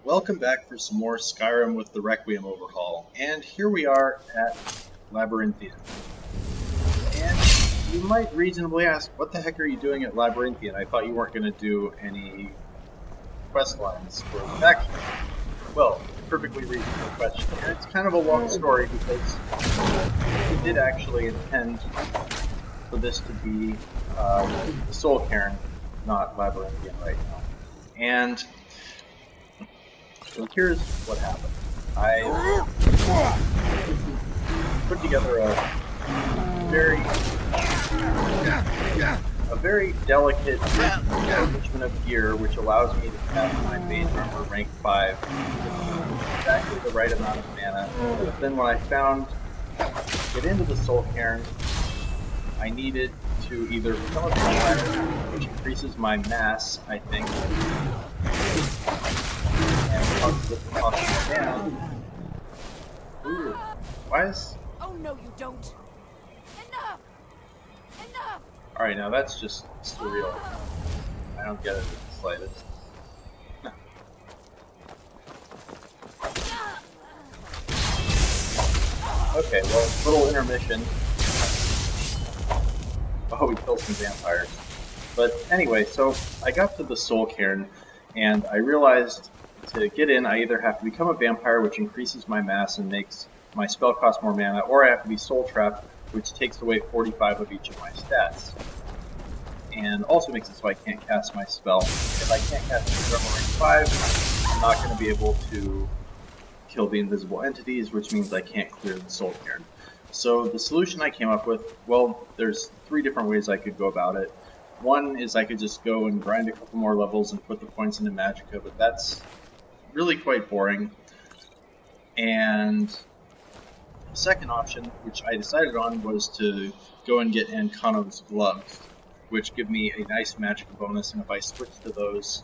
Welcome back for some more Skyrim with the Requiem overhaul, and here we are at Labyrinthian. And you might reasonably ask, what the heck are you doing at Labyrinthian? I thought you weren't going to do any questlines for the faction. Well, perfectly reasonable question, and it's kind of a long story because we did actually intend for this to be the Soul Cairn, not Labyrinthian right now. And so here's what happened. I put together a very delicate arrangement of gear which allows me to cast my Mage Armor Rank V with exactly the right amount of mana. But then when I found to get into the Soul Cairn, I needed to either become a vampire, which increases my mass, I think, and with the cost of mana. Ooh, why is... Oh no, you don't. Enough! Enough! Alright, now that's just surreal. I don't get it in the slightest. Okay, well, little intermission. Oh, we killed some vampires. But anyway, so I got to the Soul Cairn, and I realized to get in, I either have to become a vampire, which increases my mass and makes my spell cost more mana, or I have to be soul trapped, which takes away 45 of each of my stats. And also makes it so I can't cast my spell. If I can't cast Mage Armor Rank 5, I'm not going to be able to kill the invisible entities, which means I can't clear the Soul Cairn. So the solution I came up with, well, there's 3 different ways I could go about it. One is I could just go and grind a couple more levels and put the points into Magicka, but that's really quite boring. And the second option, which I decided on, was to go and get Ancano's gloves, which give me a nice Magicka bonus, and if I switch to those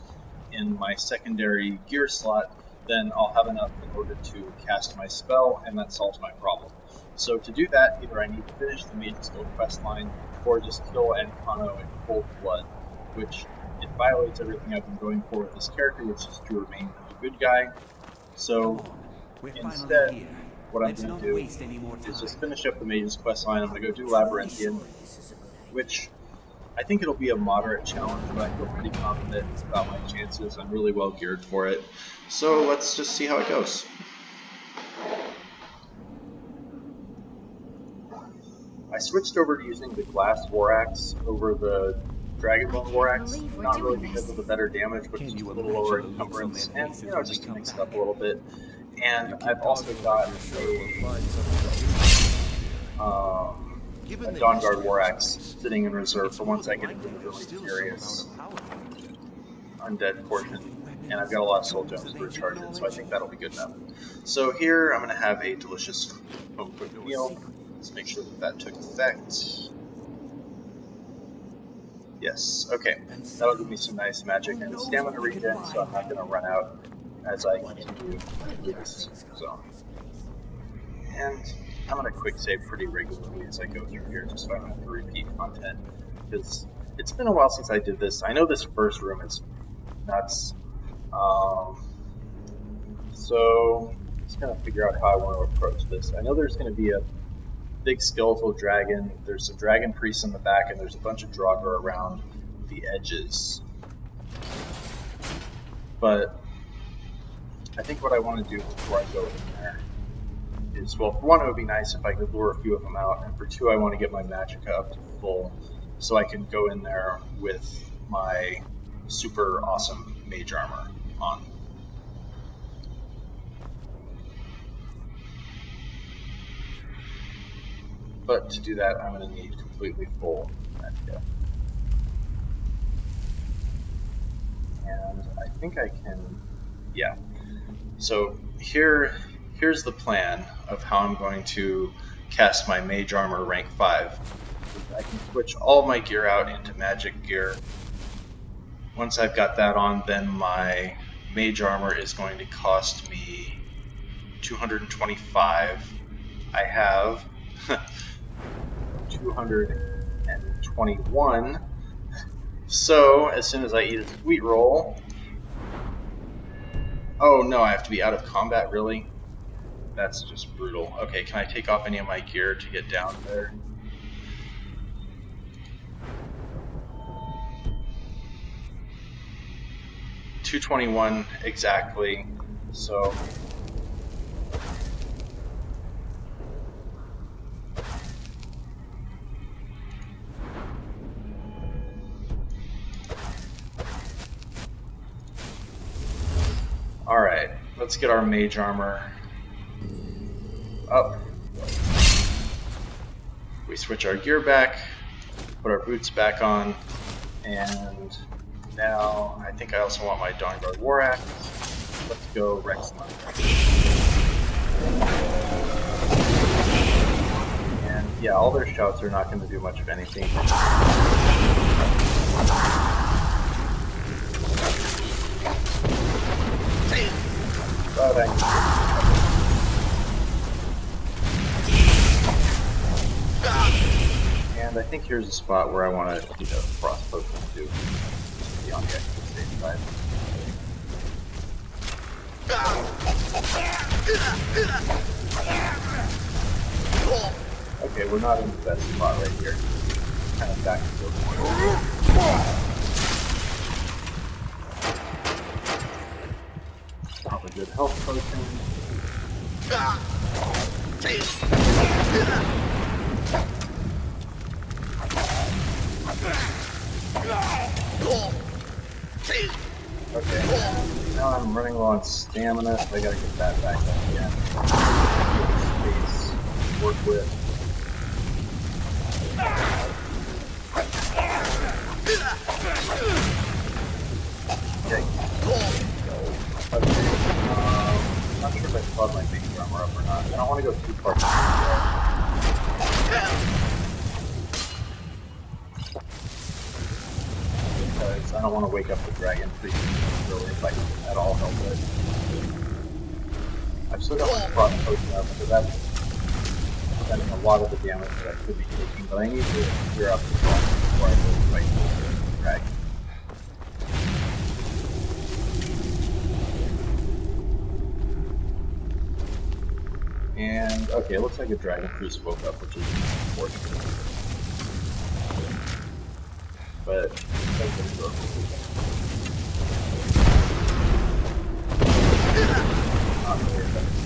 in my secondary gear slot, then I'll have enough in order to cast my spell, and that solves my problem. So to do that, either I need to finish the Mage's Guild questline, or just kill Ancano in cold blood, which it violates everything I've been going for with this character, which is to remain a good guy. So instead, what I'm going to do is just finish up the Mage's questline. I'm going to go do Labyrinthian, which I think it'll be a moderate challenge, but I feel pretty confident about my chances. I'm really well geared for it. So let's just see how it goes. I switched over to using the Glass War Axe over the Dragonbone War Axe, not really because of the better damage, but just a little lower encumbrance, and, you know, just to mix it up a little bit. And I've also got a Dawnguard War Axe sitting in reserve for once I get into the really serious undead portion. And I've got a lot of soul gems to recharge it, so I think that'll be good enough. So here I'm going to have a delicious home cooked meal. Let's make sure that that took effect. Yes, okay. That'll give me some nice magic and stamina regen, so I'm not going to run out as I continue through this zone. And I'm going to quick save pretty regularly as I go through here, just so I don't have to repeat content, because it's been a while since I did this. I know this first room is nuts. So I'm just going to figure out how I want to approach this. I know there's going to be a big skeletal dragon, there's some dragon priests in the back, and there's a bunch of Draugr around the edges. But I think what I want to do before I go in there is, well, for one, it would be nice if I could lure a few of them out, and for two, I want to get my Magicka up to full so I can go in there with my super awesome mage armor on. But to do that, I'm going to need completely full Magicka. And I think I can, yeah. So here's the plan of how I'm going to cast my Mage Armor Rank V. I can switch all of my gear out into magic gear. Once I've got that on, then my Mage Armor is going to cost me 225. I have 221. So as soon as I eat a sweet roll, Oh no, I have to be out of combat, really? That's just brutal. Okay, can I take off any of my gear to get down there? $221 exactly. So alright, let's get our mage armor up. We switch our gear back, put our boots back on, and now I think I also want my Dawnguard war axe. Let's go Rex Monk. And yeah, all their shouts are not going to do much of anything. But and I think here's a spot where I want to, frost potion too. Be on the extra safe side. Okay, we're not in the best spot right here. Kind of back and forth. Pop a good health potion. Okay, now I'm running low on stamina, so I gotta get that back up again. Space to work with. Okay. I'm not sure if I spot my Mage Armor up or not. I don't want to go too far because I don't want to wake up the dragon creature really if I can at all help it. I've still got my frost potion up, so that's spending a lot of the damage that I could be taking, but I need to clear up the frost before I go fight the dragon. And, okay, it looks like a dragon priest woke up, which is unfortunate. But, that's going to go. Not really effective.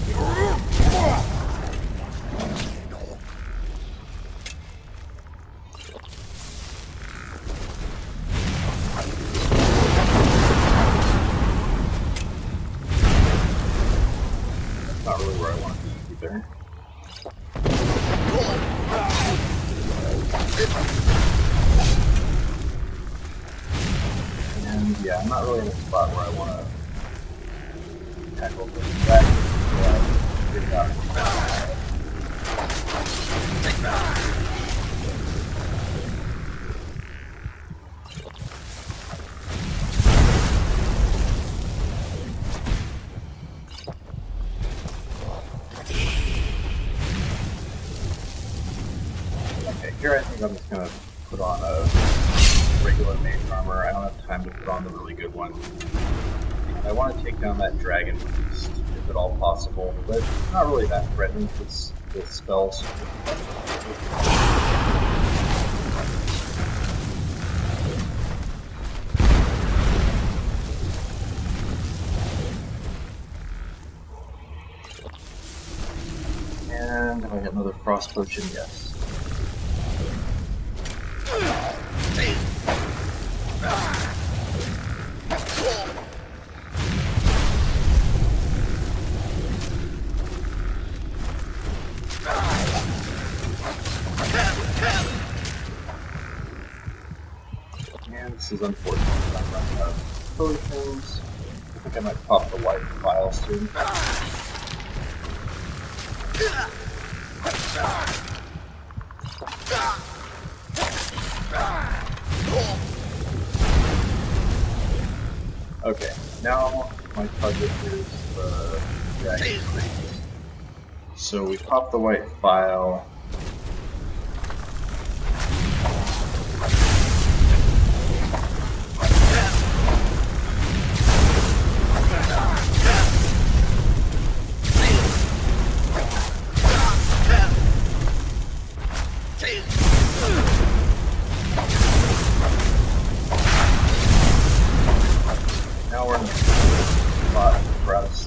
That's not really where I want to be either. And yeah, I'm not really in a spot where I want to tackle the dragon. Okay, here I think I'm just going to put on a regular mage armor. I don't have time to put on the really good one. I want to take down that dragon priest, if at all possible, but it's not really that threatening with spells. And have I got another frost potion? Yes. And this is unfortunate that I'm running out of potions. I think I might pop the white vial soon. Okay, now my target is the dragon priest. So we pop the white vial.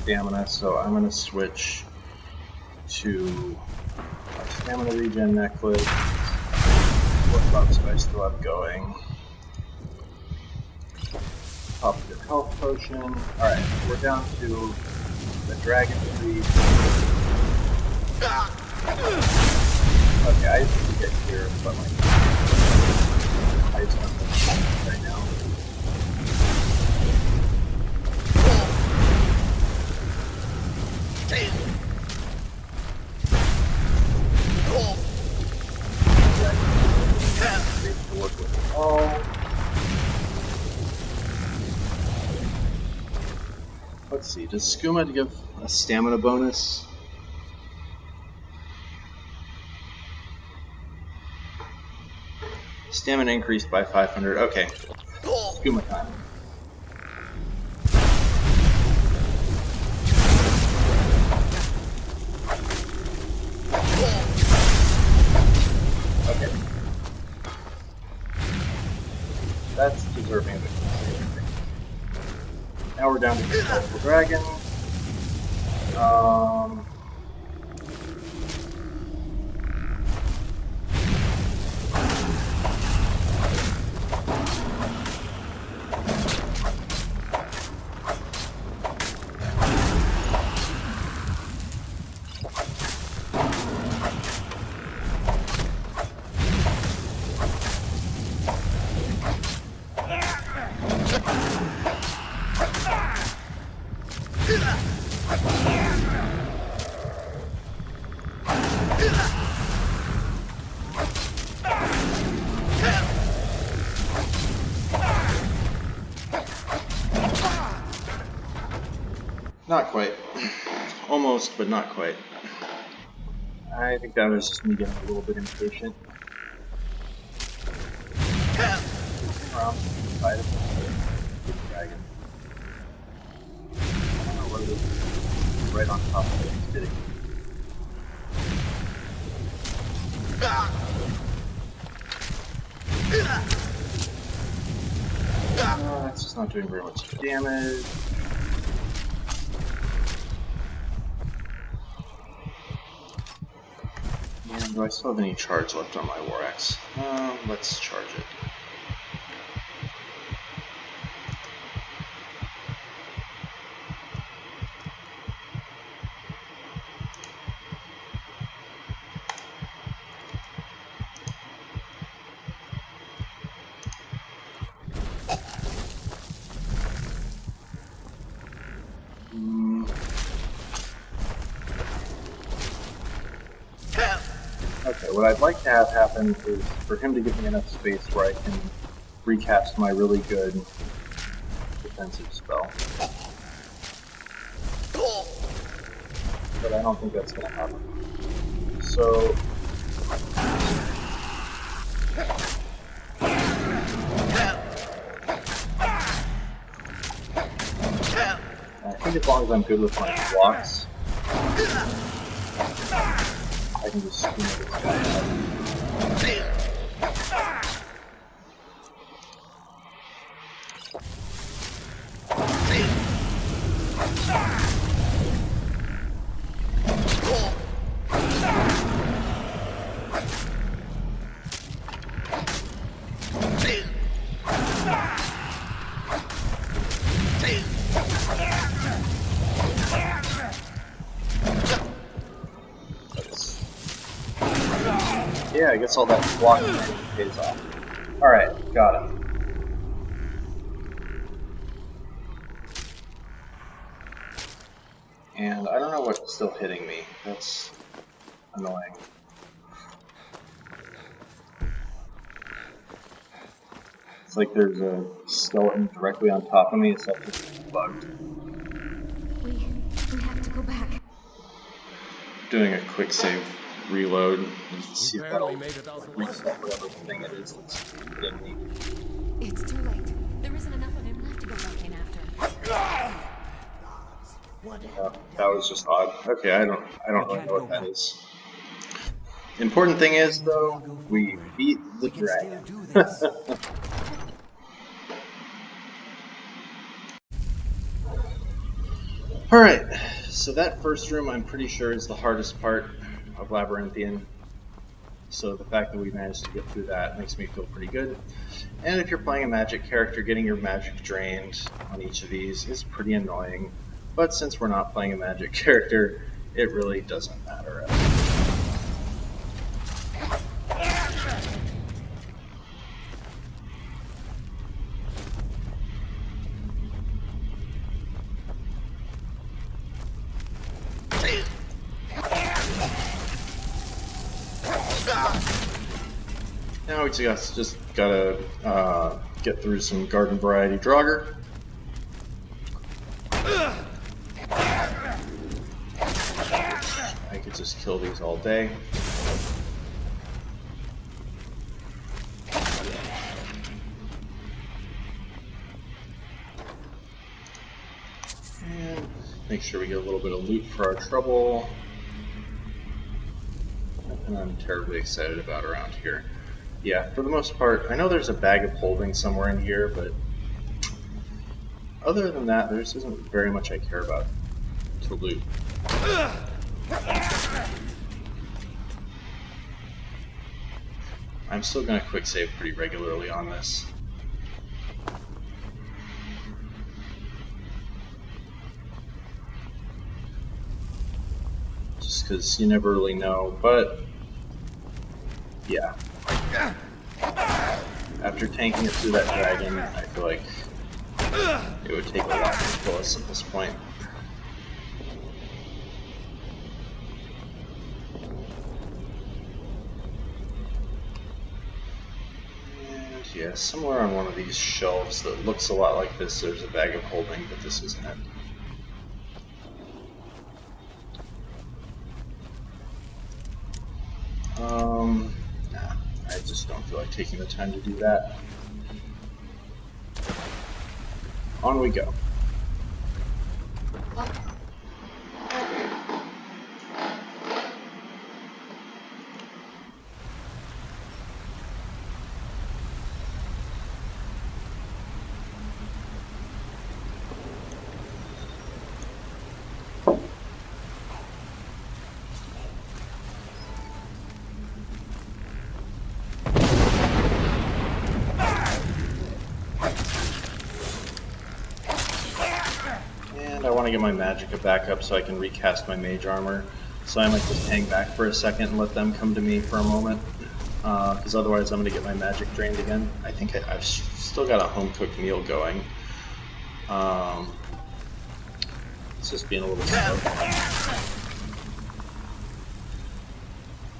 stamina, so I'm going to switch to my stamina regen necklace. What buffs do I still have going? Positive health potion. Alright, we're down to the dragon tree. Okay, I just need to get here, but like, I just want to right now. To work with it all. Let's see, does Skooma give a stamina bonus? Stamina increased by 500. Okay. Skooma time. Okay. That's deserving of it. Now we're down to the Skeletal Dragon. Not quite. Almost, but not quite. I think that was just me getting a little bit impatient. Around the side of the dragon. I don't know what it is. Right on top of it. It's hitting. That's just not doing very much damage. And do I still have any charge left on my War Axe? Let's charge it. Okay, what I'd like to have happen is for him to give me enough space where I can recast my really good defensive spell. But I don't think that's going to happen. So... I think as long as I'm good with my blocks, I can just spin this guy out. Yeah, I guess all that blocking pays off. Alright, got him. And I don't know what's still hitting me. That's annoying. It's like there's a skeleton directly on top of me, it's like just bugged. We have to go back. Doing a quick save reload and see if that'll reset whatever thing it is that's hitting me. It's too late. There isn't enough of him left to go back in after. That was just odd. Okay, I don't really know what that is. Important thing is though, we beat the dragon. Alright, so that first room I'm pretty sure is the hardest part of Labyrinthian. So the fact that we managed to get through that makes me feel pretty good. And if you're playing a magic character, getting your magic drained on each of these is pretty annoying. But since we're not playing a magic character, it really doesn't matter at all. Now we just gotta get through some garden variety Draugr. I could just kill these all day. And make sure we get a little bit of loot for our trouble. Nothing I'm terribly excited about around here. Yeah, for the most part, I know there's a bag of holding somewhere in here, but other than that, there just isn't very much I care about to loot. I'm still going to quick save pretty regularly on this. Just because you never really know, but yeah. After tanking it through that dragon, I feel like it would take a lot to kill us at this point. And yeah, somewhere on one of these shelves that looks a lot like this, there's a bag of holding, but this isn't it. Nah, I just don't feel like taking the time to do that. On we go. I want to get my magicka back up so I can recast my mage armor. So I might just hang back for a second and let them come to me for a moment. Because otherwise I'm going to get my magic drained again. I think I've still got a home-cooked meal going. It's just being a little slow.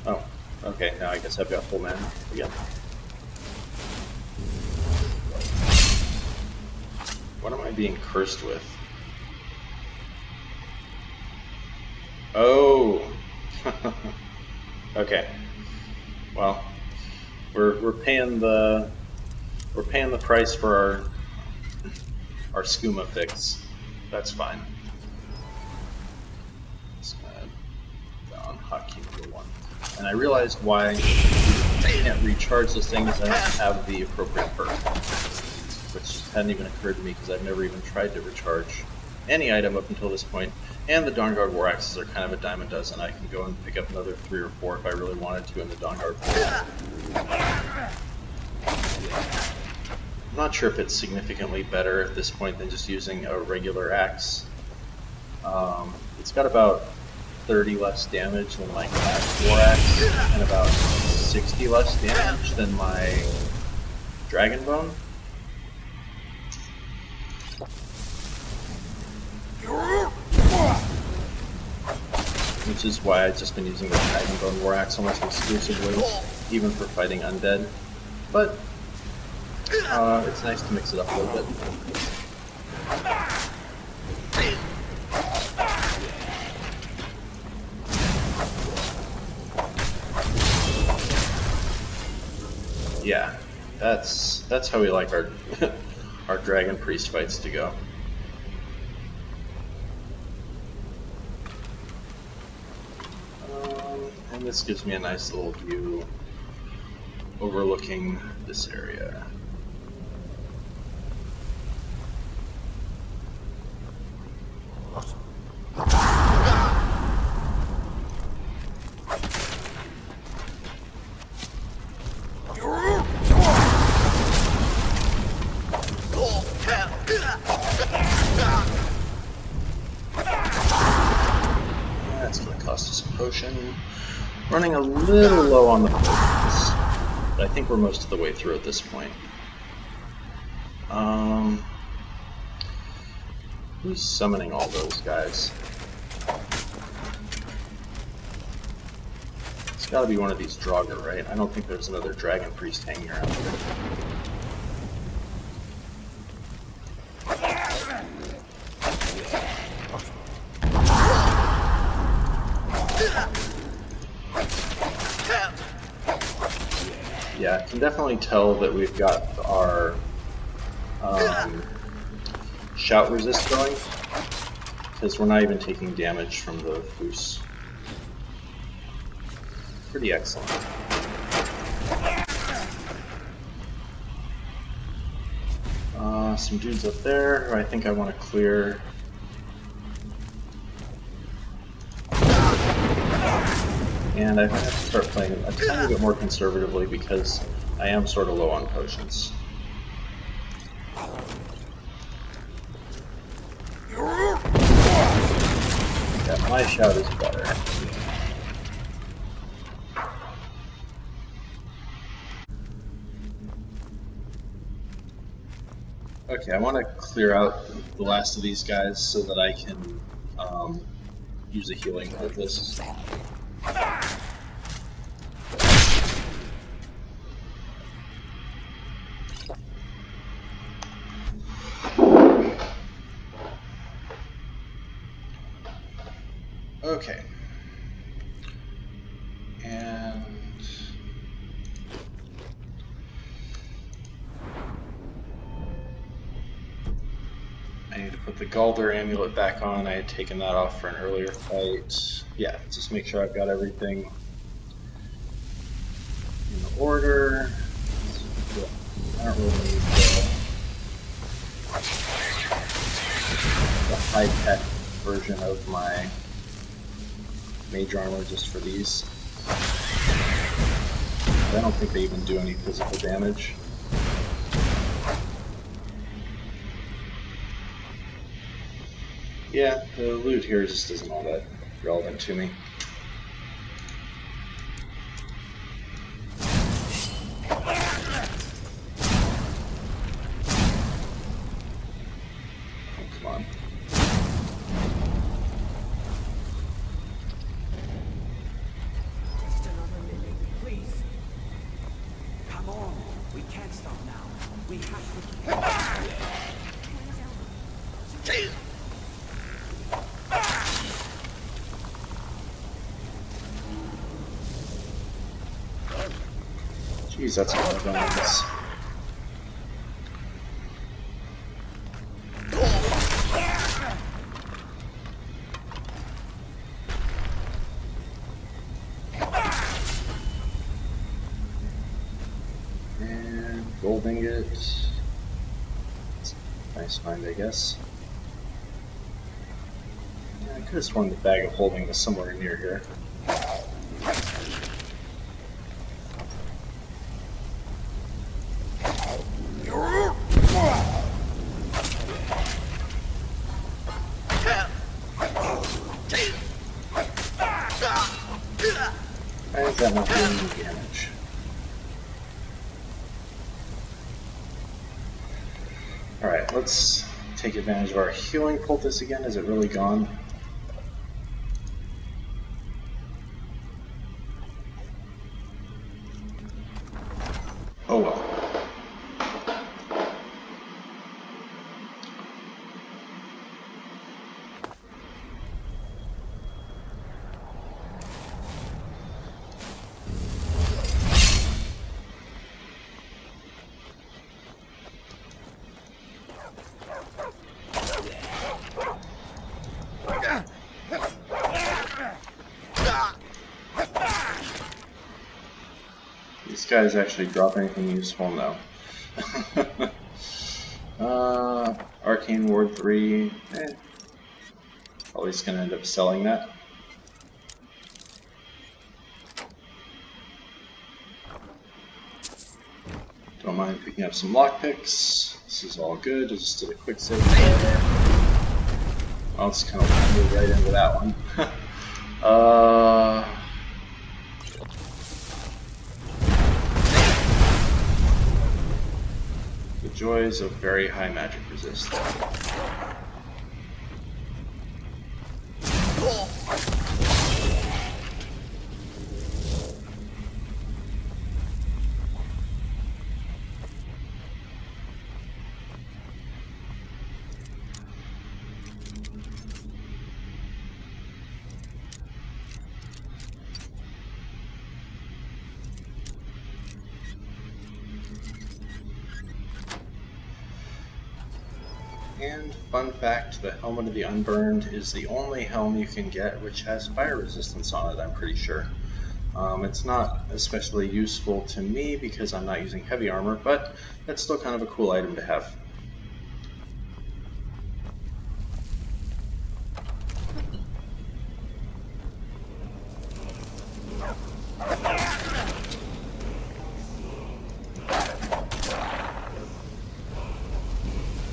Oh, okay, now I guess I've got full mana again. What am I being cursed with? Oh, okay. Well, we're paying the price for our skooma fix. That's fine. Just gonna go on hotkey number 1. And I realized why I can't recharge this thing is I don't have the appropriate perk, which hadn't even occurred to me because I've never even tried to recharge any item up until this point. And the Dawnguard war axes are kind of a dime a dozen. I can go and pick up another 3 or 4 if I really wanted to in the Dawnguard war. I'm not sure if it's significantly better at this point than just using a regular axe. It's got about 30 less damage than my war axe, and about 60 less damage than my dragon bone. Which is why I've just been using the Dragon Bone War Axe almost exclusively, even for fighting undead. But it's nice to mix it up a little bit. Yeah, that's how we like our our Dragon Priest fights to go. And this gives me a nice little view overlooking this area. Running a little low on the potions, but I think we're most of the way through at this point. Who's summoning all those guys? It's gotta be one of these Draugr, right? I don't think there's another Dragon Priest hanging around here. Yeah, I can definitely tell that we've got our shout resist going, because we're not even taking damage from the Foos. Pretty excellent. Some dudes up there who I think I want to clear. And I might have to start playing a tiny bit more conservatively because I am sort of low on potions. Yeah, my shout is better. Okay, I want to clear out the last of these guys so that I can use a healing with this. Okay. And I need to put the Galder amulet back on. I had taken that off for an earlier fight. Yeah, just make sure I've got everything in order. I don't really need the high-tech version of my Mage Armor just for these. I don't think they even do any physical damage. Yeah, the loot here just isn't all that relevant to me. Jeez, that's a lot of guns. And gold ingot. Nice find, I guess. Yeah, I could have sworn the bag of holding was somewhere near here. Why is that not doing any damage? Alright, let's take advantage of our healing poultice again. Is it really gone? Oh well. These guys actually drop anything useful? No. Arcane Ward 3. Probably just gonna end up selling that. Don't mind picking up some lockpicks. This is all good. I just did a quick save there. I'll just kind of move right into that one. joys of very high magic resist. And fun fact, the Helmet of the Unburned is the only helm you can get which has fire resistance on it, I'm pretty sure. It's not especially useful to me because I'm not using heavy armor, but that's still kind of a cool item to have.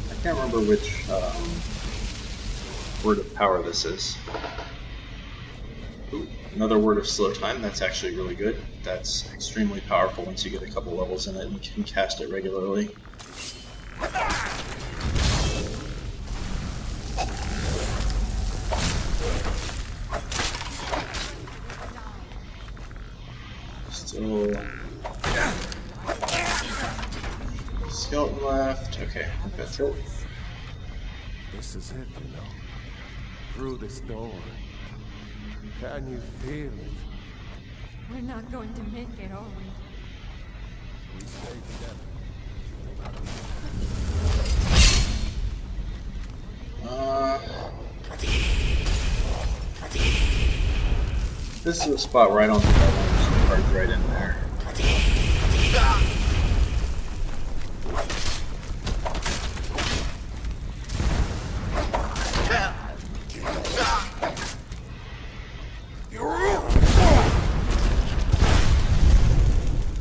I can't remember which word of power this is. Ooh, another word of slow time. That's actually really good. That's extremely powerful once you get a couple levels in it and you can cast it regularly. Still skeleton left. Okay, I think that's it. This is it, you know. Through this door. Can you feel it? We're not going to make it, are we? We stay together. This is a spot where I don't think I want to just charge right in there.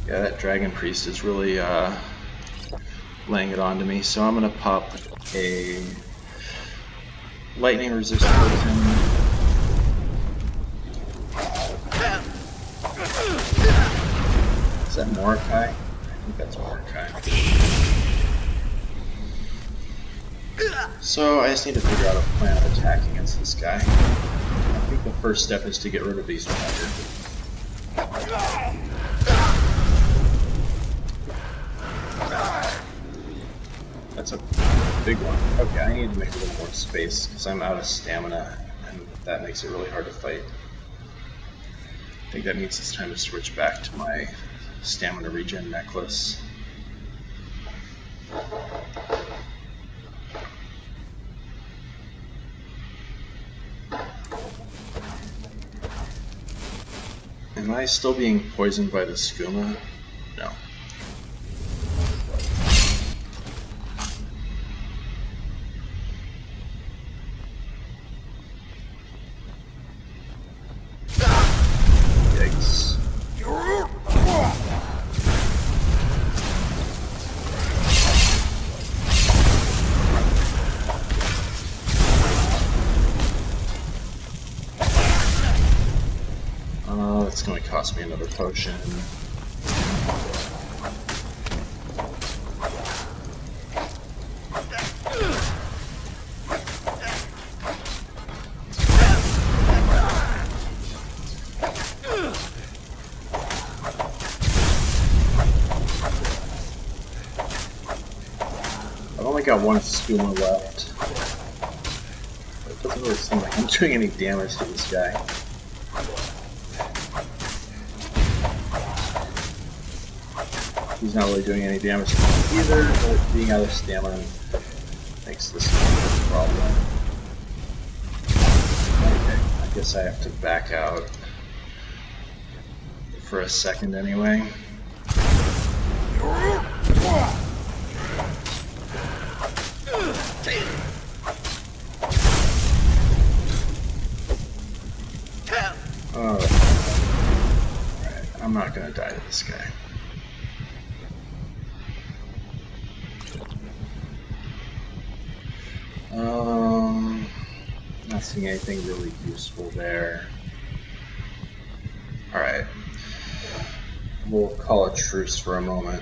Yeah, that Dragon Priest is really laying it on to me, so I'm going to pop a lightning resist potion. Is that Morokei? I think that's Morokei. So I just need to figure out a plan of attack against this guy. I think the first step is to get rid of these Dagger. That's a big one. Okay, I need to make a little more space because I'm out of stamina and that makes it really hard to fight. I think that means it's time to switch back to my stamina regen necklace. Am I still being poisoned by the skooma? No. Yikes. That's going to cost me another potion. I've only got one skooma left. It doesn't really seem like I'm doing any damage to this guy. He's not really doing any damage to me either, but being out of stamina makes this a problem. Okay, I guess I have to back out for a second anyway. Alright, I'm not gonna die to this guy. Not seeing anything really useful there. Alright. We'll call a truce for a moment.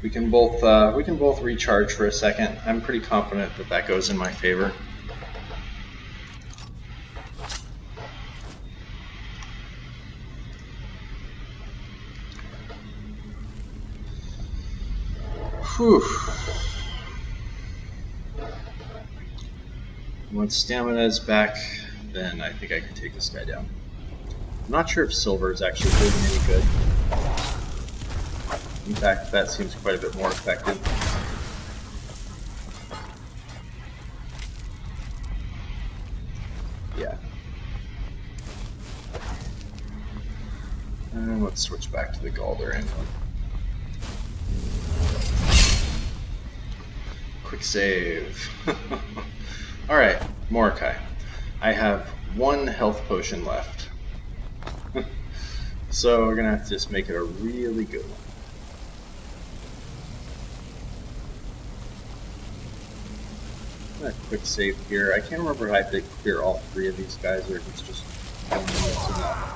we can both recharge for a second. I'm pretty confident that that goes in my favor. Whew. Once stamina is back, then I think I can take this guy down. I'm not sure if silver is actually doing any good. In fact, that seems quite a bit more effective. Yeah. And let's switch back to the Galder one. Quick save. Alright, Morokei. I have 1 health potion left. So we're gonna have to just make it a really good one. A quick save here. I can't remember if I have to clear all 3 of these guys or if it's just 1 that's enough.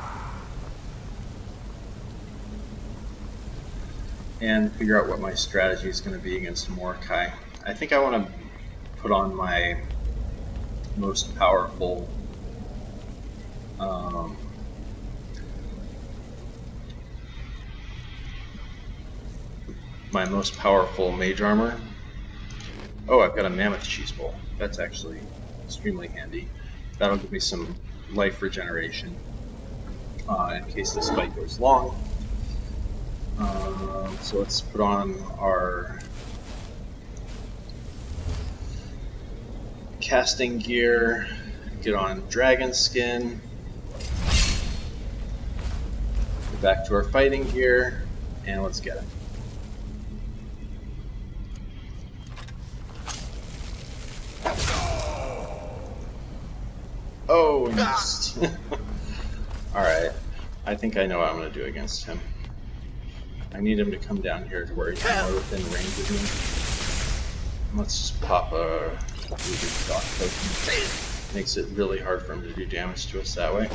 And figure out what my strategy is going to be against Morokei. I think I want to put on my most powerful Mage Armor. Oh, I've got a Mammoth Cheese Bowl. That's actually extremely handy. That'll give me some life regeneration in case this fight goes long. So let's put on our casting gear, get on dragon skin, get back to our fighting gear, and let's get it. Oh, we missed. Alright, I think I know what I'm going to do against him. I need him to come down here to where he's more within range of me. Let's just pop a ruby stock potion. Makes it really hard for him to do damage to us that way.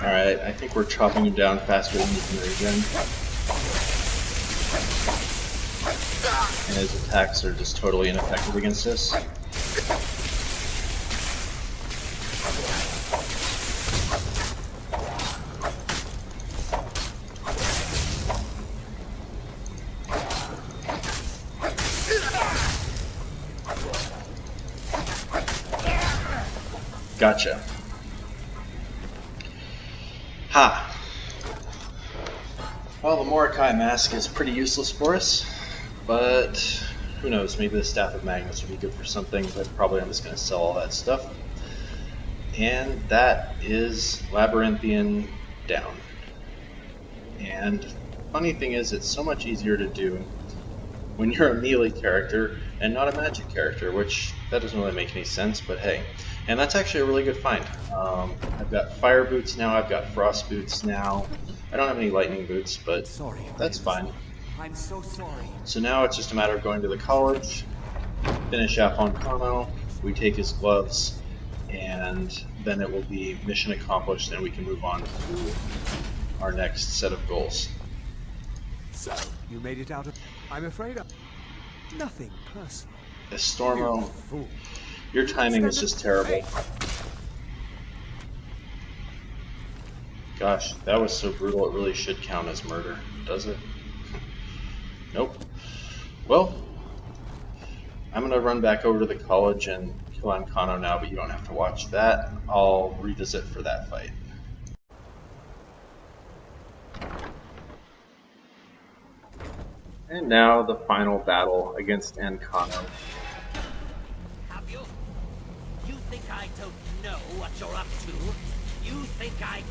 Alright, I think we're chopping him down faster than he can regen. And his attacks are just totally ineffective against us. Gotcha. Ha! Well, the Morokei mask is pretty useless for us, but who knows, maybe the Staff of Magnus would be good for something, but probably I'm just going to sell all that stuff. And that is Labyrinthian down. And funny thing is, it's so much easier to do when you're a melee character and not a magic character, which that doesn't really make any sense, but hey. And that's actually a really good find. I've got fire boots now, I've got frost boots now. I don't have any lightning boots, but that's fine. I'm so sorry. So now it's just a matter of going to the college, finish up Ancano, we take his gloves, and then it will be mission accomplished and we can move on to our next set of goals. So, you made it out of... I'm afraid of... Nothing personal. Estormo, You fool. your timing is just terrible. Gosh, that was so brutal it really should count as murder, does it? Nope. Well, I'm gonna run back over to the college and kill Ancano now, but you don't have to watch that. I'll revisit for that fight. And now the final battle against Ancano. Have you? You think I don't know what you're up to? You think I...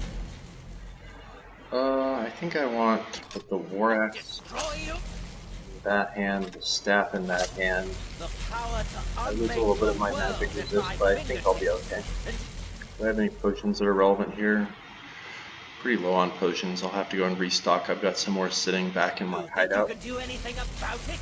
I think I want to put the war axe Destroy you. in that hand, the staff in that hand. The power to I lose a unmake little bit the of my world magic at resist, my but I think I'll be okay. Do I have any potions that are relevant here? Pretty low on potions. I'll have to go and restock. I've got some more sitting back in my You think you hideout. can do anything about it?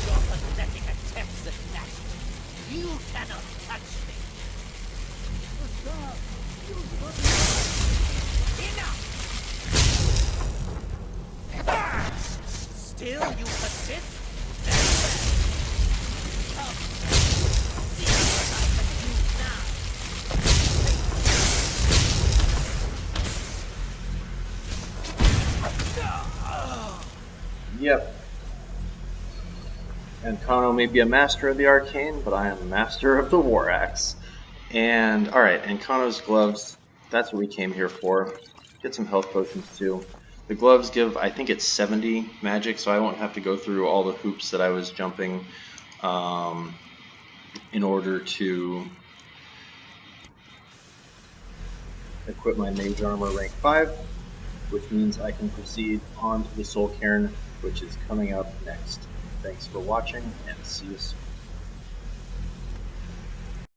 Your pathetic attempts at that. You cannot touch me. Enough! Still you persist? Very well. Come, see what I can do now. Yep. Ancano may be a master of the arcane, but I am a master of the war axe. And alright, Ancano's gloves, that's what we came here for. Get some health potions too. The gloves give, I think it's 70 magic, so I won't have to go through all the hoops that I was jumping in order to equip my Mage Armor Rank 5, which means I can proceed on to the Soul Cairn, which is coming up next. Thanks for watching, and see you soon.